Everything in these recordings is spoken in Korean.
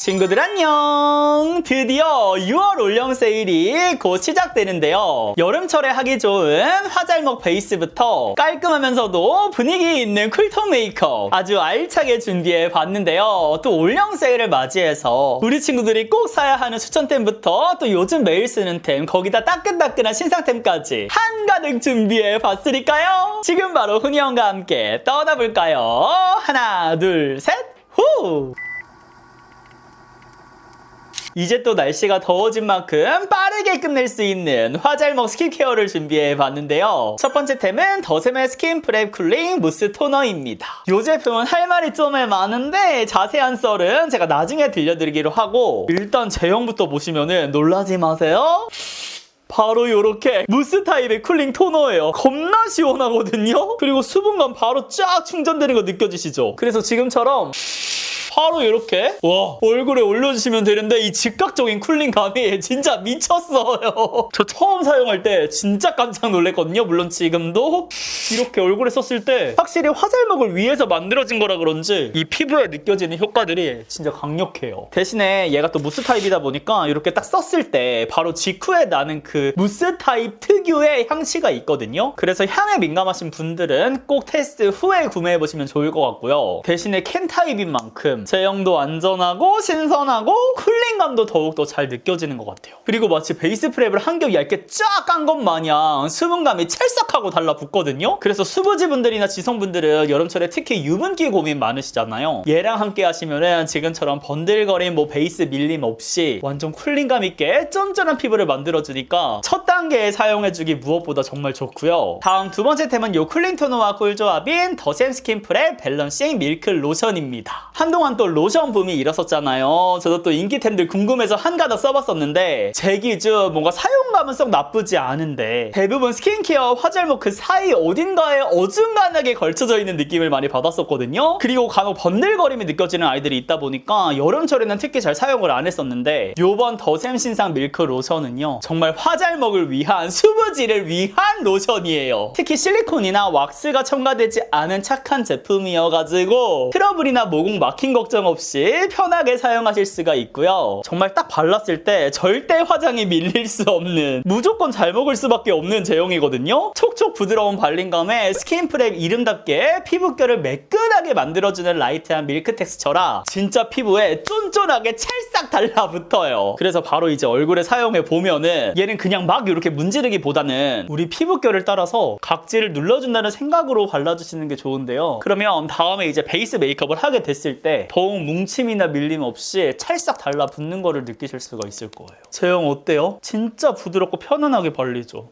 친구들 안녕! 드디어 6월 올영 세일이 곧 시작되는데요. 여름철에 하기 좋은 화잘먹 베이스부터 깔끔하면서도 분위기 있는 쿨톤 메이크업 아주 알차게 준비해 봤는데요. 또 올영 세일을 맞이해서 우리 친구들이 꼭 사야 하는 추천템부터 또 요즘 매일 쓰는 템, 거기다 따끈따끈한 신상템까지 한가득 준비해 봤으니까요. 지금 바로 훈이 형과 함께 떠나볼까요? 하나, 둘, 셋, 후! 이제 또 날씨가 더워진 만큼 빠르게 끝낼 수 있는 화잘먹 스킨케어를 준비해봤는데요. 첫 번째 템은 더샘의 스킨 프랩 쿨링 무스 토너입니다. 이 제품은 할 말이 좀 많은데 자세한 썰은 제가 나중에 들려드리기로 하고, 일단 제형부터 보시면은 놀라지 마세요. 바로 이렇게 무스 타입의 쿨링 토너예요. 겁나 시원하거든요. 그리고 수분감 바로 쫙 충전되는 거 느껴지시죠? 그래서 지금처럼 바로 이렇게 얼굴에 올려주시면 되는데 이 즉각적인 쿨링감이 진짜 미쳤어요. 저 처음 사용할 때 진짜 깜짝 놀랐거든요. 물론 지금도 이렇게 얼굴에 썼을 때 확실히 화잘먹을 위해서 만들어진 거라 그런지 이 피부에 느껴지는 효과들이 진짜 강력해요. 대신에 얘가 또 무스 타입이다 보니까 이렇게 딱 썼을 때 바로 직후에 나는 그 무스 타입 특유의 향취가 있거든요. 그래서 향에 민감하신 분들은 꼭 테스트 후에 구매해보시면 좋을 것 같고요. 대신에 캔 타입인 만큼 제형도 안전하고 신선하고 쿨링감도 더욱더 잘 느껴지는 것 같아요. 그리고 마치 베이스 프랩을 한 겹 얇게 쫙 깐 것 마냥 수분감이 찰싹하고 달라붙거든요. 그래서 수부지분들이나 지성분들은 여름철에 특히 유분기 고민 많으시잖아요. 얘랑 함께 하시면은 지금처럼 번들거린 베이스 밀림 없이 완전 쿨링감 있게 쫀쫀한 피부를 만들어주니까 첫 단계에 사용해주기 무엇보다 정말 좋고요. 다음 두 번째 템은 요 쿨링 토너와 꿀조합인 더샘 스킨 프랩 밸런싱 밀크 로션입니다. 한동안 또 로션 붐이 일었었잖아요. 저도 또 인기템들 궁금해서 한가득 써봤었는데 제 기준 뭔가 사용감은 썩 나쁘지 않은데 대부분 스킨케어, 화잘먹 그 사이 어딘가에 어중간하게 걸쳐져 있는 느낌을 많이 받았었거든요. 그리고 간혹 번들거림이 느껴지는 아이들이 있다 보니까 여름철에는 특히 잘 사용을 안 했었는데 요번 더샘 신상 밀크 로션은요 정말 화잘먹을 위한 수부지를 위한 로션이에요. 특히 실리콘이나 왁스가 첨가되지 않은 착한 제품이어가지고 트러블이나 모공 막힌 걱정 없이 편하게 사용하실 수가 있고요. 정말 딱 발랐을 때 절대 화장이 밀릴 수 없는, 무조건 잘 먹을 수밖에 없는 제형이거든요. 촉촉 부드러운 발림감에 스킨 프랩 이름답게 피부결을 매끈하게 만들어주는 라이트한 밀크 텍스처라 진짜 피부에 쫀쫀하게 찰싹 달라붙어요. 그래서 바로 이제 얼굴에 사용해 보면은 얘는 그냥 막 이렇게 문지르기보다는 우리 피부결을 따라서 각질을 눌러준다는 생각으로 발라주시는 게 좋은데요. 그러면 다음에 이제 베이스 메이크업을 하게 됐을 때 더욱 뭉침이나 밀림 없이 찰싹 달라붙는 거를 느끼실 수가 있을 거예요. 제형 어때요? 진짜 부드럽고 편안하게 발리죠.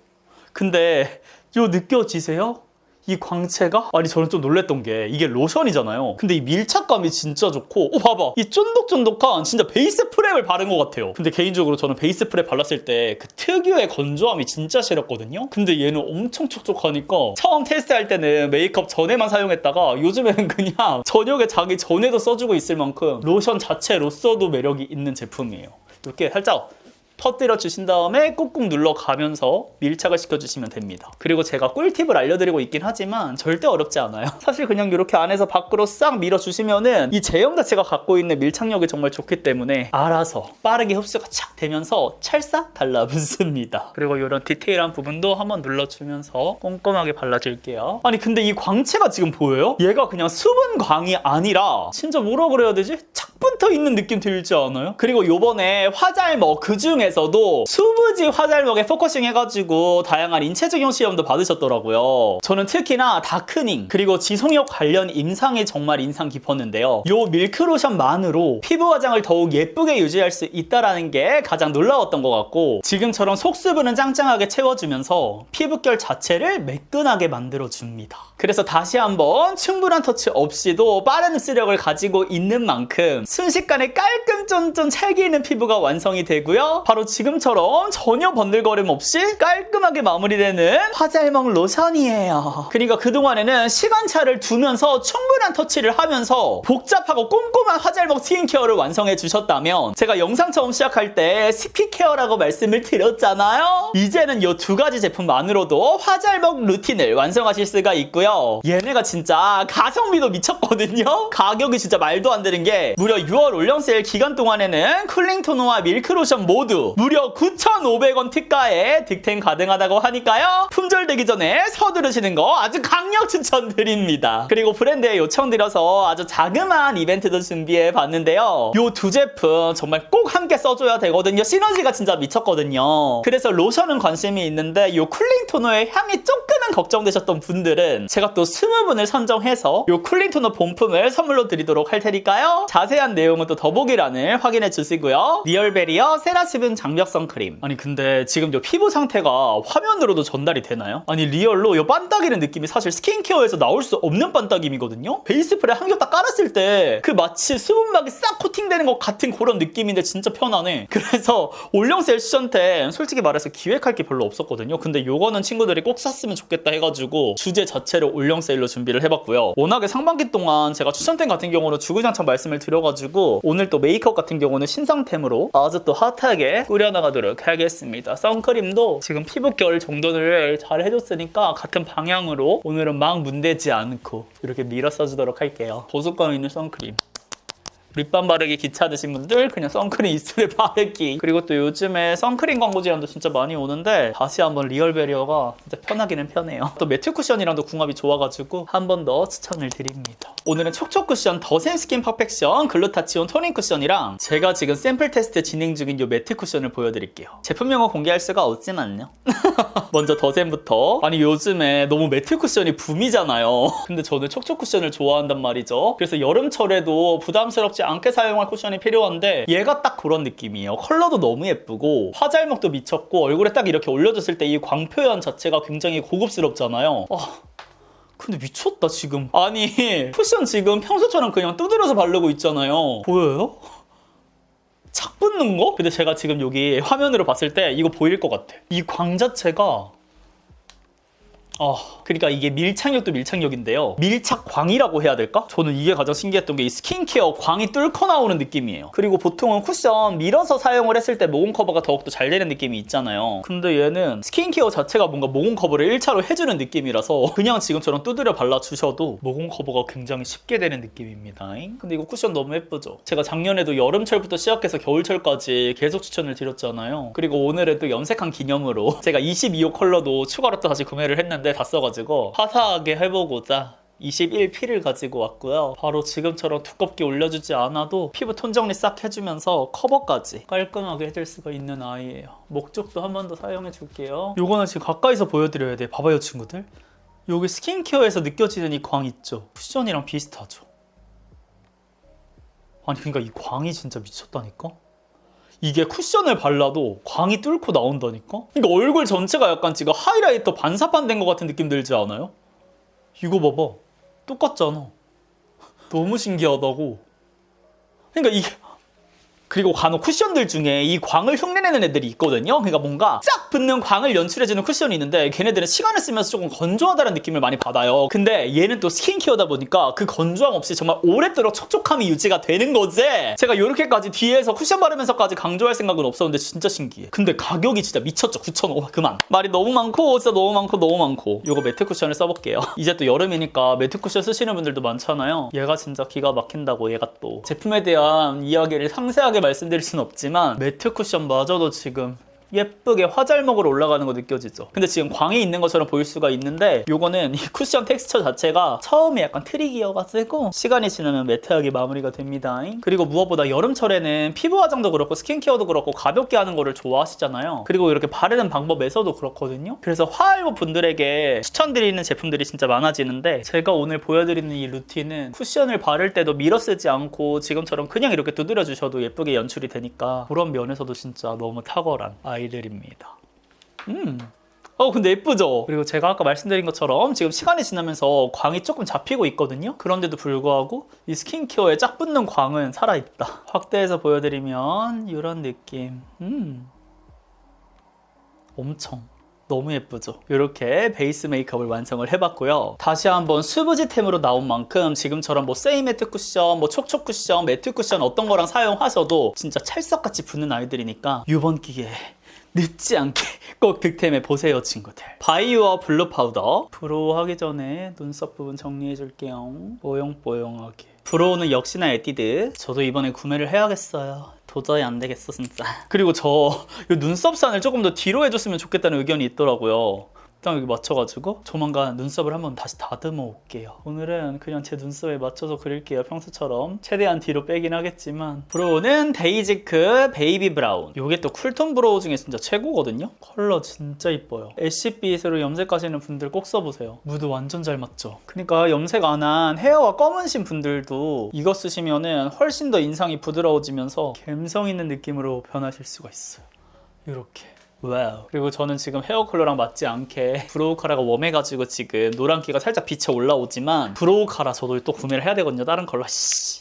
근데 이거 느껴지세요? 이 광채가? 아니 저는 좀 놀랬던 게 이게 로션이잖아요. 근데 이 밀착감이 진짜 좋고 봐봐, 이 쫀득쫀득한 진짜 베이스 프랩을 바른 것 같아요. 근데 개인적으로 저는 베이스 프랩 발랐을 때 그 특유의 건조함이 진짜 싫었거든요. 근데 얘는 엄청 촉촉하니까 처음 테스트할 때는 메이크업 전에만 사용했다가 요즘에는 그냥 저녁에 자기 전에도 써주고 있을 만큼 로션 자체로서도 매력이 있는 제품이에요. 이렇게 살짝 터뜨려 주신 다음에 꾹꾹 눌러가면서 밀착을 시켜주시면 됩니다. 그리고 제가 꿀팁을 알려드리고 있긴 하지만 절대 어렵지 않아요. 사실 그냥 이렇게 안에서 밖으로 싹 밀어주시면은 이 제형 자체가 갖고 있는 밀착력이 정말 좋기 때문에 알아서 빠르게 흡수가 착 되면서 찰싹 달라붙습니다. 그리고 이런 디테일한 부분도 한번 눌러주면서 꼼꼼하게 발라줄게요. 아니 근데 이 광채가 지금 보여요? 얘가 그냥 수분광이 아니라 진짜 뭐라 그래야 되지? 착 붙어 있는 느낌 들지 않아요? 그리고 요번에 화잘먹 그중에서도 수부지 화잘먹에 포커싱 해가지고 다양한 인체 적용 시험도 받으셨더라고요. 저는 특히나 다크닝 그리고 지속력 관련 임상이 정말 인상 깊었는데요. 요 밀크로션만으로 피부 화장을 더욱 예쁘게 유지할 수 있다는 게 가장 놀라웠던 것 같고, 지금처럼 속수분은 짱짱하게 채워주면서 피부결 자체를 매끈하게 만들어줍니다. 그래서 다시 한번 충분한 터치 없이도 빠른 흡수력을 가지고 있는 만큼 순식간에 깔끔 쫀쫀 찰기 있는 피부가 완성이 되고요. 바로 지금처럼 전혀 번들거림 없이 깔끔하게 마무리되는 화잘먹 로션이에요. 그러니까 그동안에는 시간차를 두면서 충분한 터치를 하면서 복잡하고 꼼꼼한 화잘먹 스킨케어를 완성해 주셨다면, 제가 영상 처음 시작할 때 스킨케어라고 말씀을 드렸잖아요. 이제는 이 두 가지 제품만으로도 화잘먹 루틴을 완성하실 수가 있고요. 얘네가 진짜 가성비도 미쳤거든요. 가격이 진짜 말도 안 되는 게, 무려 6월 올영 세일 기간 동안에는 쿨링 토너와 밀크 로션 모두 무려 9,500원 특가에 득템 가능하다고 하니까요. 품절되기 전에 서두르시는 거 아주 강력 추천드립니다. 그리고 브랜드에 요청드려서 아주 자그마한 이벤트도 준비해 봤는데요. 이 두 제품 정말 꼭 함께 써줘야 되거든요. 시너지가 진짜 미쳤거든요. 그래서 로션은 관심이 있는데 이 쿨링 토너의 향이 조금은 걱정되셨던 분들은 제가 또 20분을 선정해서 이 쿨링 토너 본품을 선물로 드리도록 할 테니까요. 자세한 내용은 또 더보기란을 확인해 주시고요. 리얼베리어 세라시븐 장벽 선크림. 아니 근데 지금 이 피부 상태가 화면으로도 전달이 되나요? 아니 리얼로 이 반딱이는 느낌이 사실 스킨케어에서 나올 수 없는 반딱임이거든요. 베이스 프레 한 겹 딱 깔았을 때 그 마치 수분막이 싹 코팅되는 것 같은 그런 느낌인데 진짜 편안해. 그래서 올영 세일 추천템 솔직히 말해서 기획할 게 별로 없었거든요. 근데 요거는 친구들이 꼭 샀으면 좋겠다 해가지고 주제 자체를 올영 세일로 준비를 해봤고요. 워낙에 상반기 동안 제가 추천템 같은 경우는 주구장창 말씀을 드려가지고 오늘 또 메이크업 같은 경우는 신상템으로 아주 또 핫하게 꾸려나가도록 하겠습니다. 선크림도 지금 피부결 정돈을 잘 해줬으니까 같은 방향으로 오늘은 막 문대지 않고 이렇게 밀어 써주도록 할게요. 보습감 있는 선크림. 립밤 바르기 귀찮으신 분들 그냥 선크림 이슬에 바르기. 그리고 또 요즘에 선크림 광고 제안도 진짜 많이 오는데 다시 한번 리얼베리어가 진짜 편하기는 편해요. 또 매트 쿠션이랑도 궁합이 좋아가지고 한 번 더 추천을 드립니다. 오늘은 촉촉 쿠션 더샘 스킨 퍼펙션 글루타치온 토닝 쿠션이랑 제가 지금 샘플 테스트 진행 중인 이 매트 쿠션을 보여드릴게요. 제품명은 공개할 수가 없지만요. 먼저 더샘부터. 아니 요즘에 너무 매트 쿠션이 붐이잖아요. 근데 저는 촉촉 쿠션을 좋아한단 말이죠. 그래서 여름철에도 부담스럽지 않게 사용할 쿠션이 필요한데 얘가 딱 그런 느낌이에요. 컬러도 너무 예쁘고 화잘먹도 미쳤고 얼굴에 딱 이렇게 올려줬을 때 이 광 표현 자체가 굉장히 고급스럽잖아요. 근데 미쳤다 지금. 아니 쿠션 지금 평소처럼 그냥 두드려서 바르고 있잖아요. 보여요? 착 붙는 거? 근데 제가 지금 여기 화면으로 봤을 때 이거 보일 것 같아. 이 광 자체가 그러니까 이게 밀착력도 밀착력인데요. 밀착광이라고 해야 될까? 저는 이게 가장 신기했던 게 이 스킨케어 광이 뚫고 나오는 느낌이에요. 그리고 보통은 쿠션 밀어서 사용을 했을 때 모공 커버가 더욱더 잘 되는 느낌이 있잖아요. 근데 얘는 스킨케어 자체가 뭔가 모공 커버를 1차로 해주는 느낌이라서 그냥 지금처럼 두드려 발라주셔도 모공 커버가 굉장히 쉽게 되는 느낌입니다. 근데 이거 쿠션 너무 예쁘죠? 제가 작년에도 여름철부터 시작해서 겨울철까지 계속 추천을 드렸잖아요. 그리고 오늘은 또 염색한 기념으로 제가 22호 컬러도 추가로 또 다시 구매를 했는데 다 써가지고 화사하게 해보고자 21P를 가지고 왔고요. 바로 지금처럼 두껍게 올려주지 않아도 피부 톤 정리 싹 해주면서 커버까지 깔끔하게 해줄 수가 있는 아이예요. 목 쪽도 한 번 더 사용해 줄게요. 요거는 지금 가까이서 보여드려야 돼. 봐봐요 친구들. 여기 스킨케어에서 느껴지는 이 광 있죠? 쿠션이랑 비슷하죠? 아니 그러니까 이 광이 진짜 미쳤다니까? 이게 쿠션을 발라도 광이 뚫고 나온다니까? 그러니까 얼굴 전체가 약간 지금 하이라이터 반사판 된 것 같은 느낌 들지 않아요? 이거 봐봐. 똑같잖아. 너무 신기하다고. 그러니까 이게 그리고 간혹 쿠션들 중에 이 광을 흉내내는 애들이 있거든요. 그러니까 뭔가 쫙 붙는 광을 연출해주는 쿠션이 있는데 걔네들은 시간을 쓰면서 조금 건조하다는 느낌을 많이 받아요. 근데 얘는 또 스킨케어다 보니까 그 건조함 없이 정말 오랫도록 촉촉함이 유지가 되는 거지. 제가 이렇게까지 뒤에서 쿠션 바르면서까지 강조할 생각은 없었는데 진짜 신기해. 근데 가격이 진짜 미쳤죠. 9,500원. 그만. 말이 너무 많고 진짜 너무 많고 이거 매트 쿠션을 써볼게요. 이제 또 여름이니까 매트 쿠션 쓰시는 분들도 많잖아요. 얘가 진짜 기가 막힌다고. 얘가 또 제품에 대한 이야기를 상세하게 말씀드릴 수는 없지만 매트 쿠션마저도 지금 예쁘게 화잘먹으로 올라가는 거 느껴지죠? 근데 지금 광이 있는 것처럼 보일 수가 있는데 요거는 이 쿠션 텍스처 자체가 처음에 약간 트릭이어가지고 시간이 지나면 매트하게 마무리가 됩니다. 그리고 무엇보다 여름철에는 피부 화장도 그렇고 스킨케어도 그렇고 가볍게 하는 거를 좋아하시잖아요. 그리고 이렇게 바르는 방법에서도 그렇거든요. 그래서 화알보 분들에게 추천드리는 제품들이 진짜 많아지는데 제가 오늘 보여드리는 이 루틴은 쿠션을 바를 때도 밀어 쓰지 않고 지금처럼 그냥 이렇게 두드려 주셔도 예쁘게 연출이 되니까 그런 면에서도 진짜 너무 탁월한 아이들입니다. 근데 예쁘죠? 그리고 제가 아까 말씀드린 것처럼 지금 시간이 지나면서 광이 조금 잡히고 있거든요? 그런데도 불구하고 이 스킨케어에 짝 붙는 광은 살아있다. 확대해서 보여드리면 이런 느낌. 엄청 너무 예쁘죠? 이렇게 베이스 메이크업을 완성을 해봤고요. 다시 한번 수부지템으로 나온 만큼 지금처럼 뭐 세이 매트 쿠션, 뭐 촉촉 쿠션, 매트 쿠션 어떤 거랑 사용하셔도 진짜 찰떡같이 붙는 아이들이니까 이번 기회에 늦지 않게 꼭 득템해 보세요, 친구들. 바이유어 블루 파우더. 브로우 하기 전에 눈썹 부분 정리해 줄게요. 뽀용뽀용하게. 브로우는 역시나 에뛰드. 저도 이번에 구매를 해야겠어요. 도저히 안 되겠어, 진짜. 그리고 저 눈썹산을 조금 더 뒤로 해줬으면 좋겠다는 의견이 있더라고요. 딱 여기 맞춰가지고 조만간 눈썹을 한번 다시 다듬어 올게요. 오늘은 그냥 제 눈썹에 맞춰서 그릴게요. 평소처럼 최대한 뒤로 빼긴 하겠지만. 브로우는 데이지크 베이비 브라운. 이게 또 쿨톤 브로우 중에 진짜 최고거든요. 컬러 진짜 이뻐요. 애쉬빛으로 염색하시는 분들 꼭 써보세요. 무드 완전 잘 맞죠. 그러니까 염색 안 한 헤어가 검은신 분들도 이거 쓰시면은 훨씬 더 인상이 부드러워지면서 감성 있는 느낌으로 변하실 수가 있어요. 이렇게. 와우. 그리고 저는 지금 헤어 컬러랑 맞지 않게 브로우 카라가 웜해가지고 지금 노란기가 살짝 빛에 올라오지만 브로우 카라 저도 또 구매를 해야 되거든요. 다른 컬러.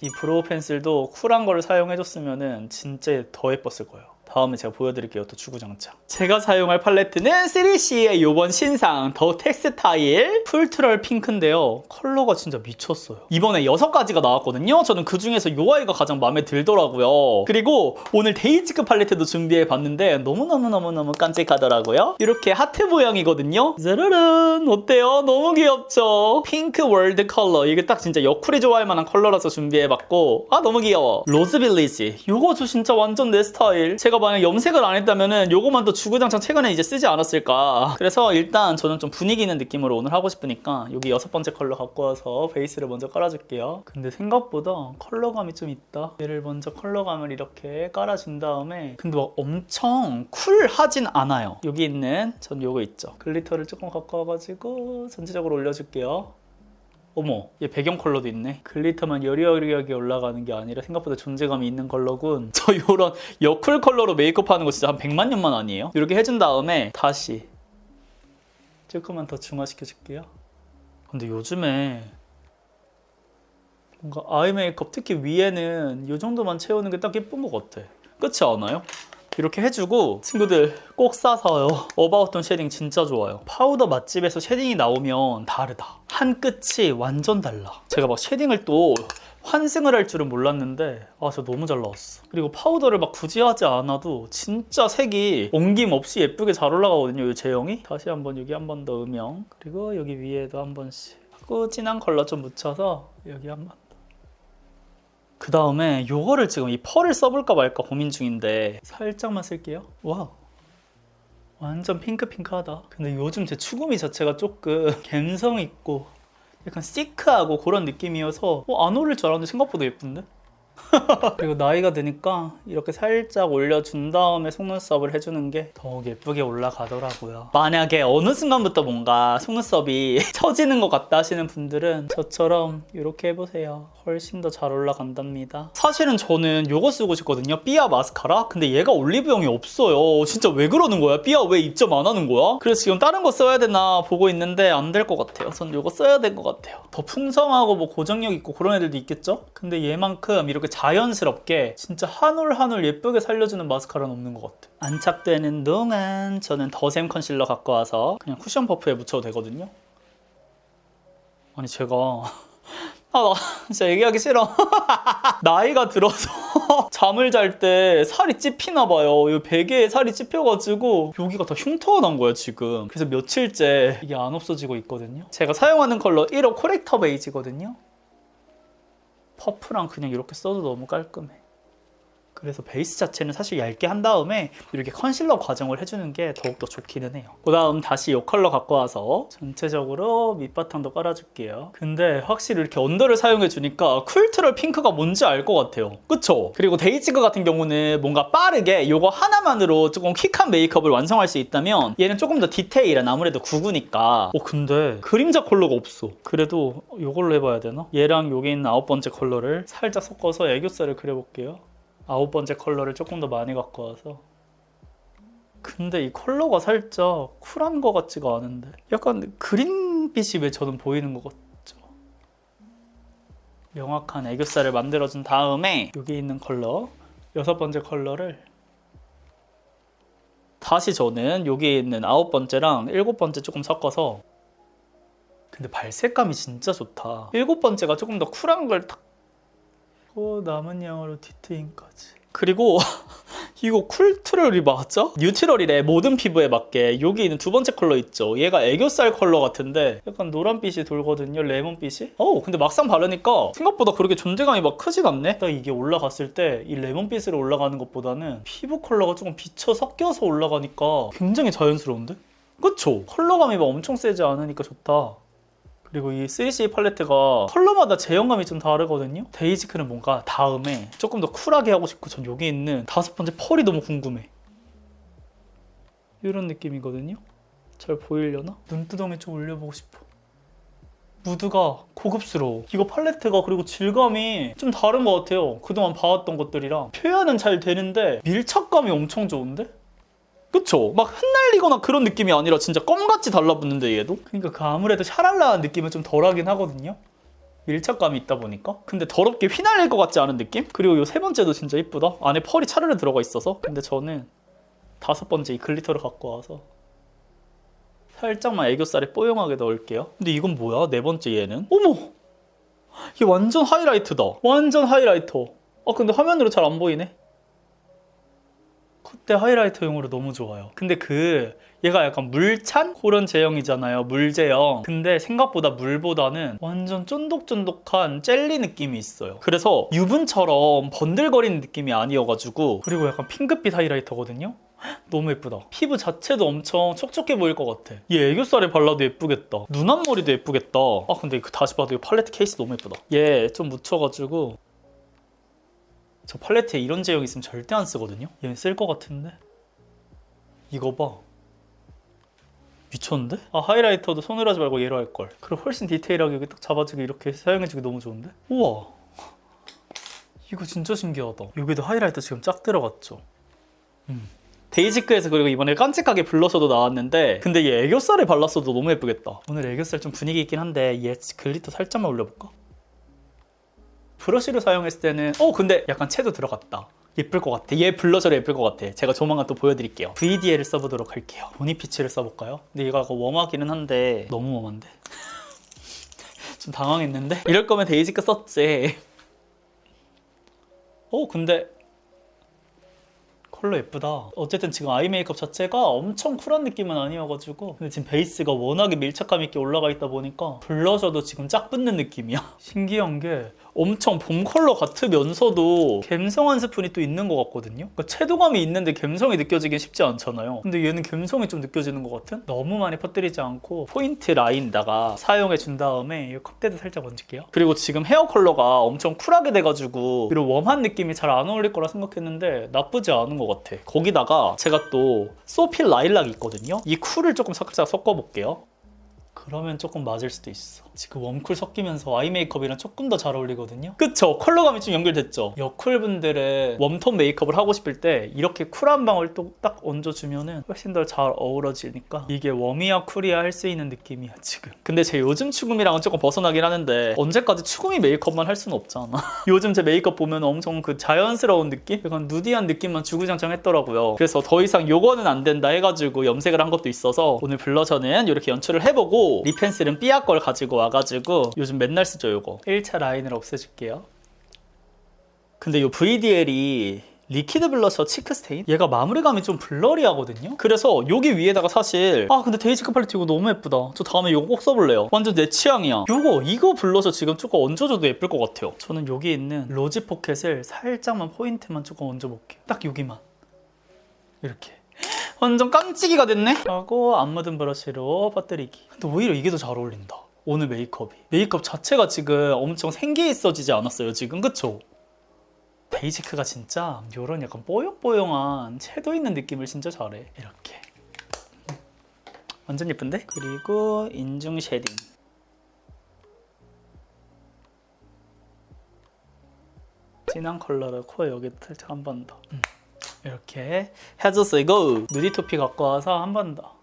이 브로우 펜슬도 쿨한 거를 사용해줬으면 진짜 더 예뻤을 거예요. 다음에 제가 보여드릴게요. 또 주구장창. 제가 사용할 팔레트는 3CE의 요번 신상 더 텍스타일 풀트럴 핑크인데요. 컬러가 진짜 미쳤어요. 이번에 6가지가 나왔거든요. 저는 그 중에서 이 아이가 가장 마음에 들더라고요. 그리고 오늘 데이지크 팔레트도 준비해봤는데 너무너무너무너무 깜찍하더라고요. 이렇게 하트 모양이거든요. 짜라란! 어때요? 너무 귀엽죠? 핑크 월드 컬러. 이게 딱 진짜 여쿨이 좋아할 만한 컬러라서 준비해봤고 아 너무 귀여워. 로즈 빌리지. 이거 저 진짜 완전 내 스타일. 제가 만약 염색을 안 했다면은 요거만 또 주구장창 최근에 이제 쓰지 않았을까. 그래서 일단 저는 좀 분위기 있는 느낌으로 오늘 하고 싶으니까 여기 6번째 컬러 갖고 와서 베이스를 먼저 깔아줄게요. 근데 생각보다 컬러감이 좀 있다. 얘를 먼저 컬러감을 이렇게 깔아준 다음에 근데 막 엄청 쿨하진 않아요. 여기 있는 전 요거 있죠. 글리터를 조금 갖고 와가지고 전체적으로 올려줄게요. 어머, 얘 배경 컬러도 있네. 글리터만 여리여리하게 올라가는 게 아니라 생각보다 존재감이 있는 컬러군. 저 요런 여쿨 컬러로 메이크업 하는 거 진짜 한 100만 년만 아니에요? 이렇게 해준 다음에 다시 조금만 더 중화시켜 줄게요. 근데 요즘에 뭔가 아이 메이크업 특히 위에는 이 정도만 채우는 게 딱 예쁜 것 같아. 그렇지 않아요? 이렇게 해주고 친구들 꼭 사서요. 어바웃톤 쉐딩 진짜 좋아요. 파우더 맛집에서 쉐딩이 나오면 다르다. 한 끝이 완전 달라. 제가 막 쉐딩을 또 환승을 할 줄은 몰랐는데 아 진짜 너무 잘 나왔어. 그리고 파우더를 막 굳이 하지 않아도 진짜 색이 엉김없이 예쁘게 잘 올라가거든요. 이 제형이. 다시 한번 여기 한 번 더 음영. 그리고 여기 위에도 한 번씩 하고 진한 컬러 좀 묻혀서 여기 한 번. 그 다음에 요거를 지금 이 펄을 써볼까 말까 고민 중인데 살짝만 쓸게요. 와우. 완전 핑크핑크하다. 근데 요즘 제 추구미 자체가 조금 감성 있고 약간 시크하고 그런 느낌이어서 안 어울릴 줄 알았는데 생각보다 예쁜데? 그리고 나이가 드니까 이렇게 살짝 올려준 다음에 속눈썹을 해주는 게 더욱 예쁘게 올라가더라고요. 만약에 어느 순간부터 뭔가 속눈썹이 처지는 것 같다 하시는 분들은 저처럼 이렇게 해보세요. 훨씬 더 잘 올라간답니다. 사실은 저는 이거 쓰고 싶거든요. 삐아 마스카라? 근데 얘가 올리브영이 없어요. 진짜 왜 그러는 거야? 삐아 왜 입점 안 하는 거야? 그래서 지금 다른 거 써야 되나 보고 있는데 안 될 것 같아요. 전 이거 써야 될 것 같아요. 더 풍성하고 뭐 고정력 있고 그런 애들도 있겠죠? 근데 얘만큼 이렇게 자연스럽게 진짜 한 올 한 올 예쁘게 살려주는 마스카라는 없는 것 같아. 안착되는 동안 저는 더샘 컨실러 갖고 와서 그냥 쿠션 퍼프에 묻혀도 되거든요. 아니 제가 나 진짜 얘기하기 싫어. 나이가 들어서 잠을 잘 때 살이 찝히나 봐요. 이 베개에 살이 찝혀가지고 여기가 다 흉터가 난 거야 지금. 그래서 며칠째 이게 안 없어지고 있거든요. 제가 사용하는 컬러 1호 코렉터 베이지거든요. 퍼프랑 그냥 이렇게 써도 너무 깔끔해. 그래서 베이스 자체는 사실 얇게 한 다음에 이렇게 컨실러 과정을 해주는 게 더욱더 좋기는 해요. 그 다음 다시 이 컬러 갖고 와서 전체적으로 밑바탕도 깔아줄게요. 근데 확실히 이렇게 언더를 사용해주니까 쿨트럴 핑크가 뭔지 알 것 같아요. 그쵸? 그리고 데이지크 같은 경우는 뭔가 빠르게 이거 하나만으로 조금 퀵한 메이크업을 완성할 수 있다면 얘는 조금 더 디테일한 아무래도 구구니까. 근데 그림자 컬러가 없어. 그래도 이걸로 해봐야 되나? 얘랑 여기 있는 9번째 컬러를 살짝 섞어서 애교살을 그려볼게요. 9번째 컬러를 조금 더 많이 갖고 와서. 근데 이 컬러가 살짝 쿨한 것 같지가 않은데 약간 그린빛이 왜 저는 보이는 것 같죠? 명확한 애교살을 만들어준 다음에 여기 있는 컬러 6번째 컬러를 다시 저는 여기에 있는 9번째랑 7번째 조금 섞어서. 근데 발색감이 진짜 좋다. 7번째가 조금 더 쿨한 걸 탁. 남은 양으로 디테일까지. 그리고 이거 쿨트럴이 맞아? 뉴트럴이래. 모든 피부에 맞게. 여기 있는 두 번째 컬러 있죠? 얘가 애교살 컬러 같은데 약간 노란빛이 돌거든요. 레몬빛이. 근데 막상 바르니까 생각보다 그렇게 존재감이 막 크진 않네. 딱 이게 올라갔을 때 이 레몬빛으로 올라가는 것보다는 피부 컬러가 조금 비쳐 섞여서 올라가니까 굉장히 자연스러운데? 그쵸? 컬러감이 막 엄청 세지 않으니까 좋다. 그리고 이 3CE 팔레트가 컬러마다 제형감이 좀 다르거든요. 데이지크는 뭔가 다음에 조금 더 쿨하게 하고 싶고, 전 여기 있는 5번째 펄이 너무 궁금해. 이런 느낌이거든요. 잘 보이려나? 눈두덩이 좀 올려보고 싶어. 무드가 고급스러워. 이거 팔레트가 그리고 질감이 좀 다른 것 같아요. 그동안 봐왔던 것들이랑 표현은 잘 되는데 밀착감이 엄청 좋은데? 그쵸? 막 흩날리거나 그런 느낌이 아니라 진짜 껌같이 달라붙는데 얘도? 그러니까 그 아무래도 샤랄라한 느낌은 좀 덜하긴 하거든요? 밀착감이 있다 보니까. 근데 더럽게 휘날릴 것 같지 않은 느낌? 그리고 이 세 번째도 진짜 이쁘다. 안에 펄이 차르르 들어가 있어서. 근데 저는 5번째 이 글리터를 갖고 와서 살짝만 애교살에 뽀용하게 넣을게요. 근데 이건 뭐야? 4번째 얘는? 어머! 이게 완전 하이라이트다. 완전 하이라이터. 근데 화면으로 잘 안 보이네. 콧대 하이라이터용으로 너무 좋아요. 근데 얘가 약간 물찬? 그런 제형이잖아요. 물 제형. 근데 생각보다 물보다는 완전 쫀득쫀득한 젤리 느낌이 있어요. 그래서 유분처럼 번들거리는 느낌이 아니어가지고. 그리고 약간 핑크빛 하이라이터거든요. 너무 예쁘다. 피부 자체도 엄청 촉촉해 보일 것 같아. 얘 애교살에 발라도 예쁘겠다. 눈 앞머리도 예쁘겠다. 근데 다시 봐도 이 팔레트 케이스 너무 예쁘다. 얘 좀 묻혀가지고. 저 팔레트에 이런 제형 있으면 절대 안 쓰거든요. 얘는 쓸 것 같은데. 이거 봐. 미쳤는데? 하이라이터도 손으로 하지 말고 얘로 할걸. 그리고 훨씬 디테일하게 여기 딱 잡아주고 이렇게 사용해주기 너무 좋은데? 우와, 이거 진짜 신기하다. 여기도 하이라이터 지금 쫙 들어갔죠. 데이지크에서 그리고 이번에 깜찍하게 블러셔도 나왔는데, 근데 얘 애교살에 발랐어도 너무 예쁘겠다. 오늘 애교살 좀 분위기 있긴 한데 얘 글리터 살짝만 올려볼까? 브러쉬로 사용했을 때는 근데 약간 채도 들어갔다. 예쁠 것 같아. 얘 블러셔로 예쁠 것 같아. 제가 조만간 또 보여드릴게요. VDL을 써보도록 할게요. 보니피치를 써볼까요? 근데 얘가 웜하기는 한데 너무 웜한데? 좀 당황했는데? 이럴 거면 데이지크 썼지. 근데 컬러 예쁘다. 어쨌든 지금 아이 메이크업 자체가 엄청 쿨한 느낌은 아니어가지고, 근데 지금 베이스가 워낙에 밀착감 있게 올라가 있다 보니까 블러셔도 지금 쫙 붙는 느낌이야. 신기한 게 엄청 봄 컬러 같으면서도 갬성한 스푼이 또 있는 것 같거든요. 그러니까 채도감이 있는데 갬성이 느껴지긴 쉽지 않잖아요. 근데 얘는 갬성이 좀 느껴지는 것 같은? 너무 많이 퍼뜨리지 않고 포인트 라인에다가 사용해 준 다음에 이 콧대도 살짝 얹을게요. 그리고 지금 헤어 컬러가 엄청 쿨하게 돼가지고 이런 웜한 느낌이 잘 안 어울릴 거라 생각했는데 나쁘지 않은 것 같아. 거기다가 제가 또 소필 라일락이 있거든요. 이 쿨을 조금 살짝 섞어볼게요. 그러면 조금 맞을 수도 있어. 지금 웜쿨 섞이면서 아이 메이크업이랑 조금 더 잘 어울리거든요. 그쵸? 컬러감이 좀 연결됐죠? 여쿨분들은 웜톤 메이크업을 하고 싶을 때 이렇게 쿨한 방울 또 딱 얹어주면 훨씬 더 잘 어우러지니까 이게 웜이야 쿨이야 할 수 있는 느낌이야 지금. 근데 제 요즘 추구미랑은 조금 벗어나긴 하는데 언제까지 추구미 메이크업만 할 수는 없잖아. 요즘 제 메이크업 보면 엄청 그 자연스러운 느낌? 약간 누디한 느낌만 주구장창 했더라고요. 그래서 더 이상 요거는 안 된다 해가지고 염색을 한 것도 있어서 오늘 블러셔는 이렇게 연출을 해보고, 립 펜슬은 삐아 걸 가지고 와가지고 요즘 맨날 쓰죠. 요거 1차 라인을 없애줄게요. 근데 요 VDL이 리퀴드 블러셔 치크 스테인? 얘가 마무리감이 좀 블러리하거든요? 그래서 여기 위에다가 사실 근데 데이지크 팔레트 이거 너무 예쁘다. 저 다음에 이거 꼭 써볼래요. 완전 내 취향이야. 이거 블러셔 지금 조금 얹어줘도 예쁠 것 같아요. 저는 여기 있는 로지 포켓을 살짝만 포인트만 조금 얹어볼게요. 딱 여기만. 이렇게. 완전 깜찍이가 됐네? 하고 안 묻은 브러쉬로 퍼뜨리기. 근데 오히려 이게 더 잘 어울린다. 오늘 메이크업 자체가 지금 엄청 생기 있어지지 않았어요 지금? 그쵸? 베이지크가 진짜 이런 약간 뽀용뽀용한 채도 있는 느낌을 진짜 잘해. 이렇게 완전 예쁜데? 그리고 인중 쉐딩. 진한 컬러를 코에 여기 살짝 한 번 더. 이렇게 해줬어. 이거 누디토피 갖고 와서 한 번 더.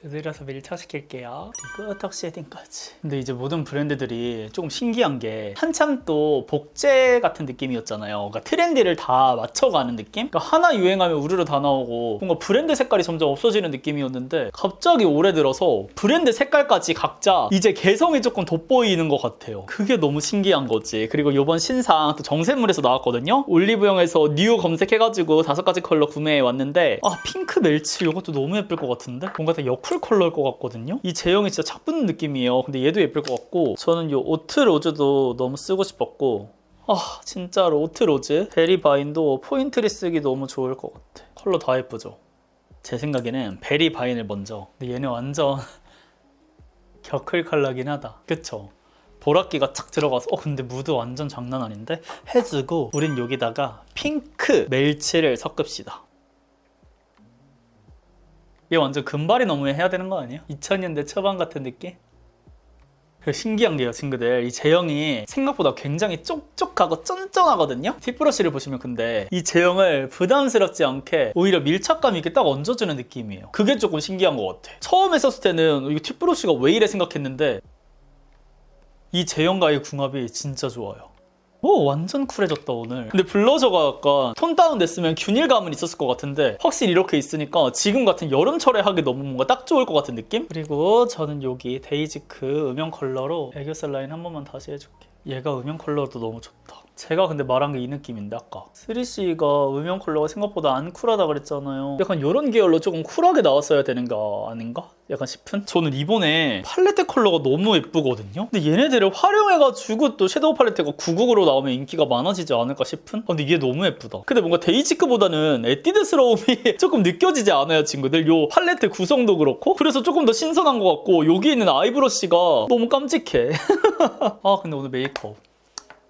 두드려서 밀착시킬게요. 그리고 턱 쉐딩까지. 근데 이제 모든 브랜드들이 조금 신기한 게 한참 또 복제 같은 느낌이었잖아요. 그러니까 트렌디를 다 맞춰가는 느낌? 그러니까 하나 유행하면 우르르 다 나오고 뭔가 브랜드 색깔이 점점 없어지는 느낌이었는데 갑자기 올해 들어서 브랜드 색깔까지 각자 이제 개성이 조금 돋보이는 것 같아요. 그게 너무 신기한 거지. 그리고 이번 신상 또 정샘물에서 나왔거든요. 올리브영에서 뉴 검색해가지고 5가지 컬러 구매해 왔는데 핑크 멜츠 이것도 너무 예쁠 것 같은데? 뭔가 다 쿨 컬러일 것 같거든요. 이 제형이 진짜 착 붙는 느낌이에요. 근데 얘도 예쁠 것 같고 저는 이 오트 로즈도 너무 쓰고 싶었고 진짜로 오트 로즈 베리 바인도 포인트리 쓰기 너무 좋을 것 같아. 컬러 다 예쁘죠? 제 생각에는 베리 바인을 먼저. 근데 얘는 완전 겨클 컬러긴 하다. 그쵸? 보랏기가 착 들어가서 근데 무드 완전 장난 아닌데? 해주고 우린 여기다가 핑크 멜츠를 섞읍시다. 얘 완전 금발이 너무 해야 되는 거 아니에요? 2000년대 초반 같은 느낌? 신기한 게요, 친구들. 이 제형이 생각보다 굉장히 촉촉하고 쫀쫀하거든요? 팁브러쉬를 보시면 근데 이 제형을 부담스럽지 않게 오히려 밀착감 있게 딱 얹어주는 느낌이에요. 그게 조금 신기한 것 같아. 처음에 썼을 때는 이거 팁브러쉬가 왜 이래 생각했는데 이 제형과의 궁합이 진짜 좋아요. 완전 쿨해졌다 오늘. 근데 블러셔가 약간 톤 다운 됐으면 균일감은 있었을 것 같은데 확실히 이렇게 있으니까 지금 같은 여름철에 하기 너무 뭔가 딱 좋을 것 같은 느낌? 그리고 저는 여기 데이지크 음영 컬러로 애교살 라인 한 번만 다시 해줄게. 얘가 음영 컬러도 너무 좋다. 제가 근데 말한 게 이 느낌인데 아까 3CE가 음영 컬러가 생각보다 안 쿨하다 그랬잖아요. 약간 이런 계열로 조금 쿨하게 나왔어야 되는 거 아닌가? 약간 싶은? 저는 이번에 팔레트 컬러가 너무 예쁘거든요? 근데 얘네들을 활용해가지고 또 섀도우 팔레트가 999로 나오면 인기가 많아지지 않을까 싶은? 근데 이게 너무 예쁘다. 근데 뭔가 데이지크보다는 에뛰드스러움이 조금 느껴지지 않아요, 친구들? 요 팔레트 구성도 그렇고? 그래서 조금 더 신선한 것 같고 여기 있는 아이브러쉬가 너무 깜찍해. 근데 오늘 메이크업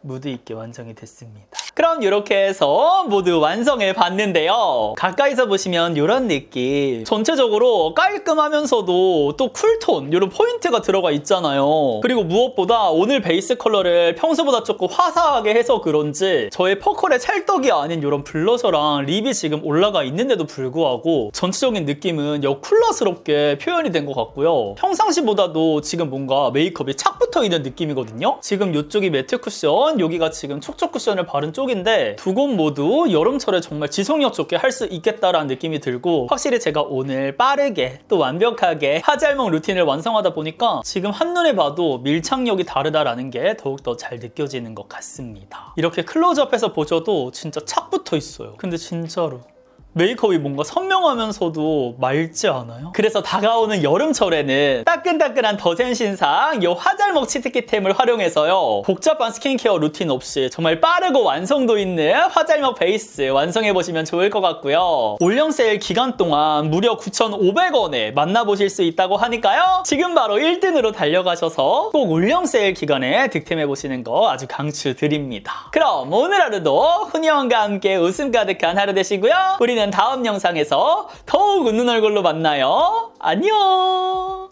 무드 있게 완성이 됐습니다. 그럼 이렇게 해서 모두 완성해 봤는데요. 가까이서 보시면 이런 느낌. 전체적으로 깔끔하면서도 또 쿨톤 이런 포인트가 들어가 있잖아요. 그리고 무엇보다 오늘 베이스 컬러를 평소보다 조금 화사하게 해서 그런지 저의 퍼컬의 찰떡이 아닌 이런 블러셔랑 립이 지금 올라가 있는데도 불구하고 전체적인 느낌은 쿨러스럽게 표현이 된 것 같고요. 평상시보다도 지금 뭔가 메이크업이 착 붙어있는 느낌이거든요. 지금 이쪽이 매트 쿠션, 여기가 지금 촉촉 쿠션을 바른 쪽인데 두 곳 모두 여름철에 정말 지속력 좋게 할 수 있겠다라는 느낌이 들고 확실히 제가 오늘 빠르게 또 완벽하게 화잘먹 루틴을 완성하다 보니까 지금 한눈에 봐도 밀착력이 다르다라는 게 더욱더 잘 느껴지는 것 같습니다. 이렇게 클로즈업해서 보셔도 진짜 착 붙어 있어요. 근데 진짜로 메이크업이 뭔가 선명하면서도 맑지 않아요? 그래서 다가오는 여름철에는 따끈따끈한 더센 신상 이 화잘먹 치트키템을 활용해서요 복잡한 스킨케어 루틴 없이 정말 빠르고 완성도 있는 화잘먹 베이스 완성해보시면 좋을 것 같고요. 올영 세일 기간 동안 무려 9,500원에 만나보실 수 있다고 하니까요 지금 바로 1등으로 달려가셔서 꼭 올영 세일 기간에 득템해보시는 거 아주 강추드립니다. 그럼 오늘 하루도 훈이형과 함께 웃음 가득한 하루 되시고요. 우리는 다음 영상에서 더욱 웃는 얼굴로 만나요. 안녕!